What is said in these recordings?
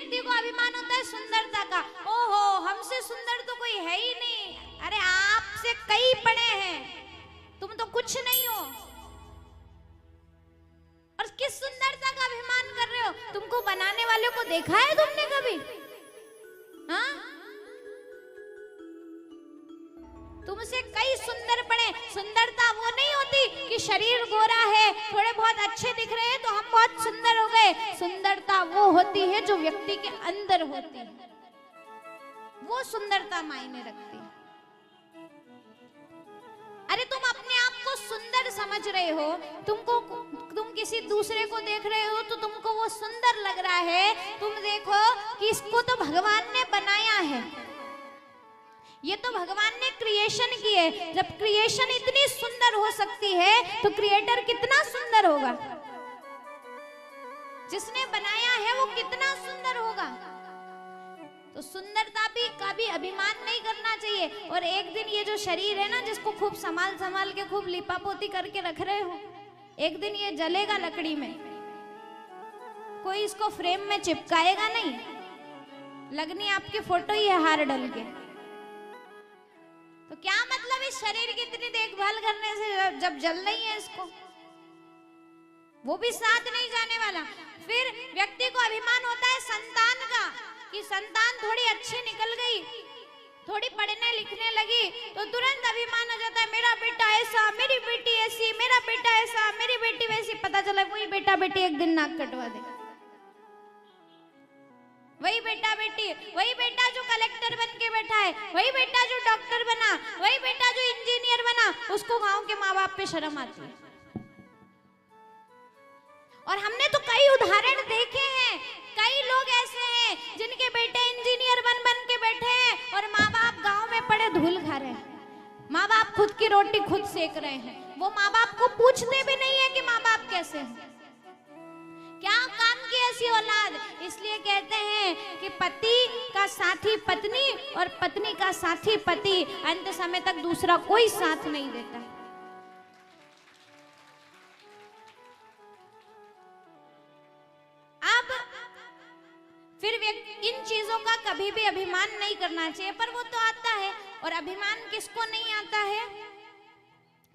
व्यक्ति को अभिमान होता है सुंदरता का, ओहो हमसे सुंदर तो कोई है ही नहीं, अरे आपसे कई बड़े हैं, तुम तो कुछ नहीं हो। और किस सुंदरता का अभिमान कर रहे हो? तुमको बनाने वाले को देखा है तुमने कभी? हाँ, तुमसे कई सुंदर पड़े। सुंदरता वो नहीं होती कि शरीर गोरा है, थोड़े बहुत अच्छे दिख रहे हैं तो हम बहुत सुंदर हो गए। सुंदरता वो होती है जो व्यक्ति के अंदर होती है, वो सुंदरता मायने रखती है। अरे तुम अपने आप को सुंदर समझ रहे हो, तुम किसी दूसरे को देख रहे हो तो तुमको वो सुंदर लग रहा है। तुम देखो कि इसको तो भगवान ने बनाया है, ये तो भगवान ने क्रिएशन की है। जब क्रिएशन इतनी सुंदर हो सकती है तो क्रिएटर कितना सुंदर होगा, जिसने बनाया है वो कितना सुंदर होगा। तो सुंदरता का भी अभिमान नहीं करना चाहिए। और एक दिन ये जो शरीर है ना, जिसको खूब संभाल के खूब लिपापोती करके रख रहे हो, एक दिन ये जलेगा लकड़ी में, कोई इसको फ्रेम में चिपकाएगा नहीं, लगनी आपकी फोटो ही है हार डल के। तो क्या मतलब इस शरीर की इतनी देखभाल करने से जब जल रही है इसको, वो भी साथ नहीं जाने वाला। फिर व्यक्ति को अभिमान होता है संतान का, कि संतान थोड़ी अच्छी निकल गई, थोड़ी पढ़ने लिखने लगी तो तुरंत अभिमान हो जाता है, मेरा बेटा ऐसा, मेरी बेटी ऐसी, मेरा बेटा ऐसा, मेरी बेटी वैसी। पता चला वही बेटा बेटी एक दिन नाक कटवा दे, वही बेटा बेटी, वही बेटा जो कलेक्टर बन के बैठा है, वही बेटा जो डॉक्टर बना, वही बेटा जो इंजीनियर बना, उसको गांव के माँ बाप पे शर्म आती है। और हमने तो कई उदाहरण देखे हैं, कई लोग ऐसे हैं जिनके बेटे इंजीनियर बन के बैठे हैं और माँ बाप गांव में पड़े धूल खा रहे हैं, माँ बाप खुद की रोटी खुद सेक रहे हैं। वो माँ बाप को पूछते भी नहीं है कि माँ बाप कैसे हैं, क्या काम की ऐसी औलाद। इसलिए कहते हैं कि पति का साथी पत्नी और पत्नी का साथी पति, अंत समय तक दूसरा कोई साथ नहीं देता। अब फिर इन चीजों का कभी भी अभिमान नहीं करना चाहिए, पर वो तो आता है। और अभिमान किसको नहीं आता है?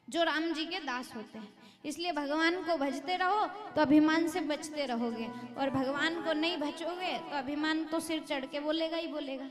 जो राम जी के दास होते हैं। इसलिए भगवान को भजते रहो तो अभिमान से बचते रहोगे, और भगवान को नहीं भजोगे तो अभिमान तो सिर चढ़ के बोलेगा ही बोलेगा।